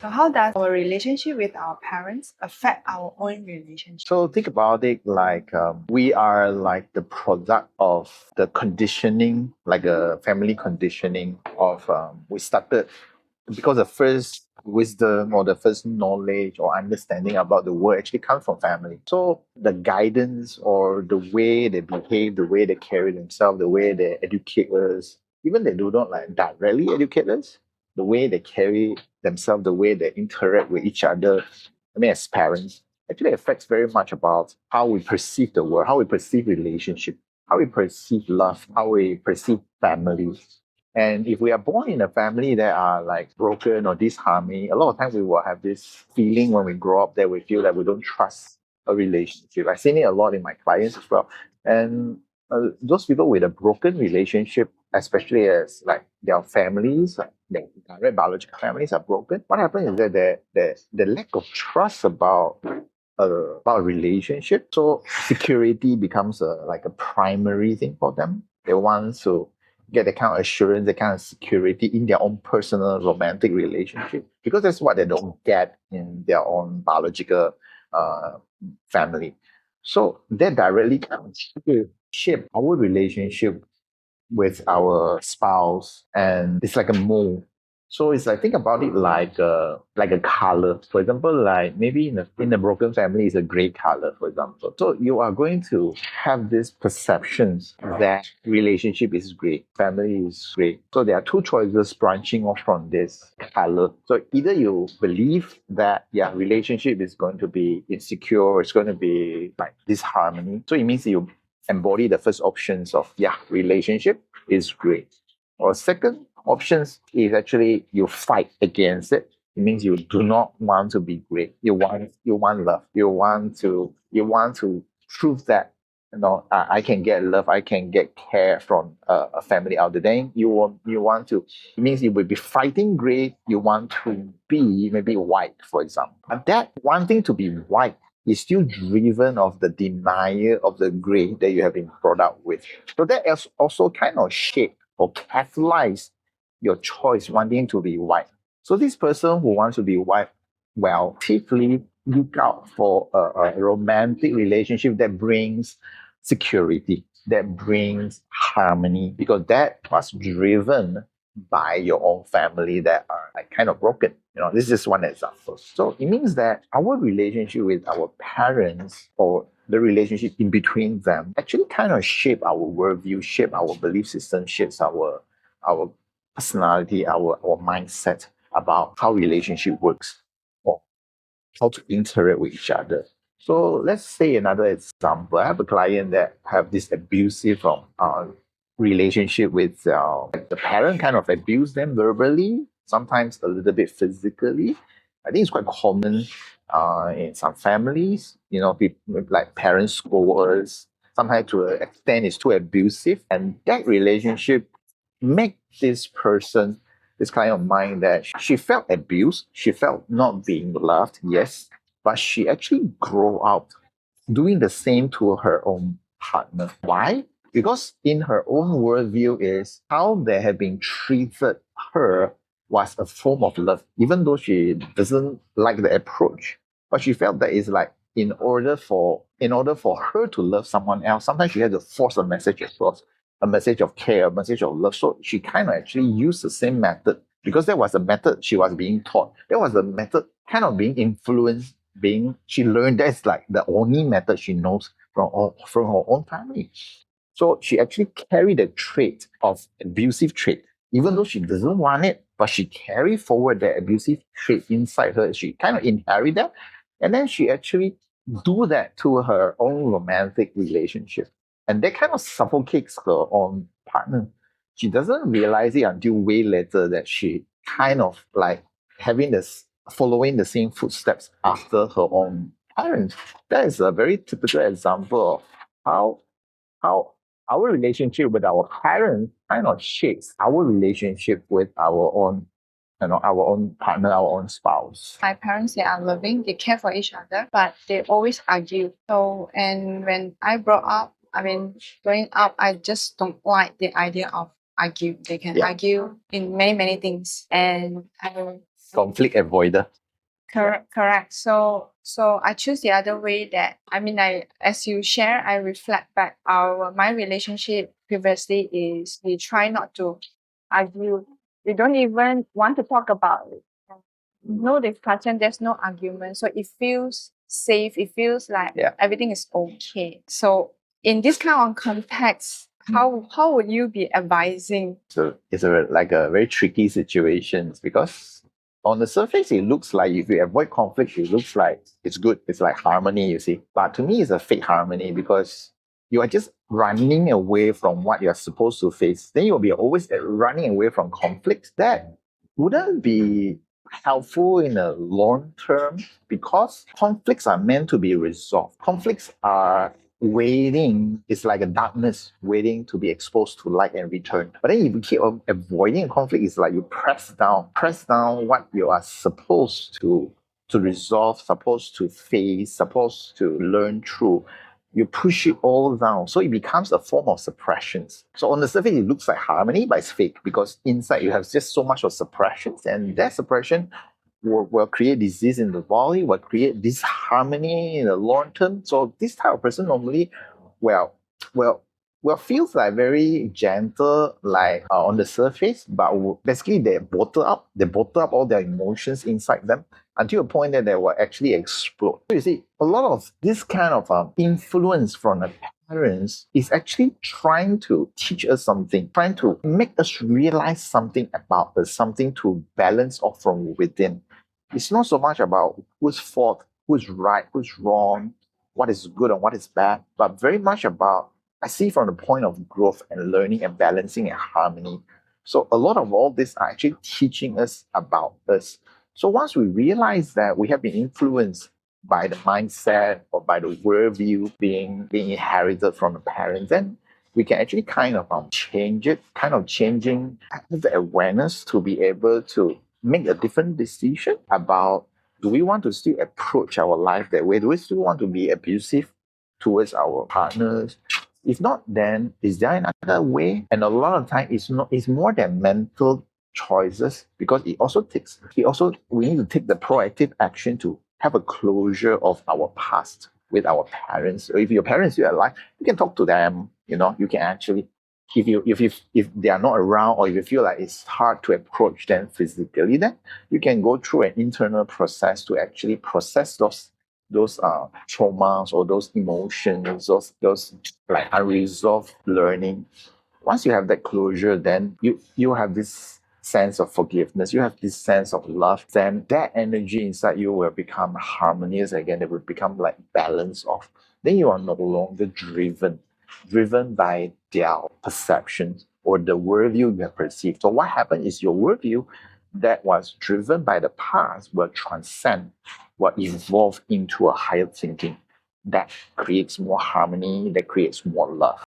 So how does our relationship with our parents affect our own relationship? So think about it like we are like the product of the conditioning, like a family conditioning of we started because the first wisdom or the first knowledge or understanding about the world actually comes from family. So the guidance or the way they behave, the way they carry themselves, the way they educate us, even they do not like directly educate us, the way they carry themselves, the way they interact with each other, I mean as parents, actually affects very much about how we perceive the world, how we perceive relationship, how we perceive love, how we perceive family. And if we are born in a family that are like broken or disharmony, a lot of times we will have this feeling when we grow up that we feel that we don't trust a relationship. I've seen it a lot in my clients as well. And those people with a broken relationship, especially as like their families, like their direct biological families are broken, what happens is that the lack of trust about a relationship. So security becomes like a primary thing for them. They want to get the kind of assurance, the kind of security in their own personal romantic relationship because that's what they don't get in their own biological uh, family. So that directly kind of shape our relationship with our spouse, and it's like a mold. So it's like think about it like a color. For example, like maybe in a broken family, it's a gray color, for example. So you are going to have this perceptions that relationship is gray, family is gray. So there are two choices branching off from this color. So either you believe that yeah, relationship is going to be insecure, it's going to be like disharmony. So it means you embody the first options of yeah, relationship is great. Or second options is actually you fight against it. It means you do not want to be great. You want love. You want to prove that I can get love. I can get care from a family out there. Then you want to. It means you will be fighting great. You want to be maybe white, for example. And that wanting to be white is still driven of the denial of the gray that you have been brought up with. So that is also kind of shape or catalyze your choice wanting to be white. So this person who wants to be white, well, typically look out for a romantic relationship that brings security, that brings harmony, because that was driven by your own family that are like kind of broken. This is just one example. So it means that our relationship with our parents or the relationship in between them actually kind of shape our worldview, shape our belief system, shapes our personality, our mindset about how relationship works or how to interact with each other. So let's say another example. I have a client that have this abusive relationship with the parent kind of abuse them verbally, sometimes a little bit physically. I think it's quite common in some families. People, like parents scold us. Sometimes to an extent it's too abusive, and that relationship make this person, this kind of mind, that she felt abused, she felt not being loved, yes, but she actually grow up doing the same to her own partner. Why? Because in her own worldview is how they have been treated her was a form of love, even though she doesn't like the approach. But she felt that is like in order for her to love someone else, sometimes she had to force a message across, a message of care, a message of love. So she kind of actually used the same method because that was the method she was being taught. That was the method kind of being influenced, being she learned that's like the only method she knows from her own family. So she actually carried the trait of abusive trait, even though she doesn't want it, but she carry forward the abusive trait inside her. She kind of inherit that, and then she actually do that to her own romantic relationship, and that kind of suffocates her own partner. She doesn't realize it until way later that she kind of like having this following the same footsteps after her own parents. That is a very typical example of how our relationship with our parents kind of shapes our relationship with our own partner, our own spouse. My parents, they are loving, they care for each other, but they always argue. So, and when I brought up, growing up, I just don't like the idea of argue. They can Yeah. argue in many, many things. And I Conflict avoider. Correct. So I choose the other way that I mean I as you share, I reflect back my relationship previously is we try not to argue. We don't even want to talk about it. No discussion, there's no argument. So it feels safe. It feels like Yeah. everything is okay. So in this kind of context, how would you be advising? So it's like a very tricky situation because on the surface it looks like if you avoid conflict, it looks like it's good. It's like harmony, you see. But to me, it's a fake harmony because you are just running away from what you're supposed to face. Then you'll be always running away from conflicts. That wouldn't be helpful in the long term because conflicts are meant to be resolved. Conflicts are waiting, it's like a darkness waiting to be exposed to light and return. But then if you keep avoiding a conflict, it's like you press down what you are supposed to resolve, supposed to face, supposed to learn through. You push it all down. So it becomes a form of suppressions. So on the surface, it looks like harmony, but it's fake because inside you have just so much of suppressions, and that suppression will create disease in the body, will create disharmony in the long term. So this type of person normally, well, well, feels like very gentle, like on the surface, but basically they bottle up all their emotions inside them until a point that they will actually explode. So you see, a lot of this kind of influence from the parents is actually trying to teach us something, trying to make us realize something about us, something to balance off from within. It's not so much about who's fault, who's right, who's wrong, what is good and what is bad, but very much about, I see from the point of growth and learning and balancing and harmony. So a lot of all this are actually teaching us about us. So once we realize that we have been influenced by the mindset or by the worldview being inherited from the parents, then we can actually kind of change it, kind of changing the awareness to be able to make a different decision about, do we want to still approach our life that way? Do we still want to be abusive towards our partners? If not, then is there another way? And a lot of time it's more than mental choices because it also we need to take the proactive action to have a closure of our past with our parents. So if your parents are alive, you can talk to them, you can actually, if they are not around, or if you feel like it's hard to approach them physically, then you can go through an internal process to actually process those traumas or those emotions, those like unresolved learning. Once you have that closure, then you have this sense of forgiveness, you have this sense of love, then that energy inside you will become harmonious again. It will become like balance off. Then you are no longer driven by their perceptions or the worldview you have perceived. So what happened is your worldview that was driven by the past will transcend, will evolve into a higher thinking that creates more harmony, that creates more love.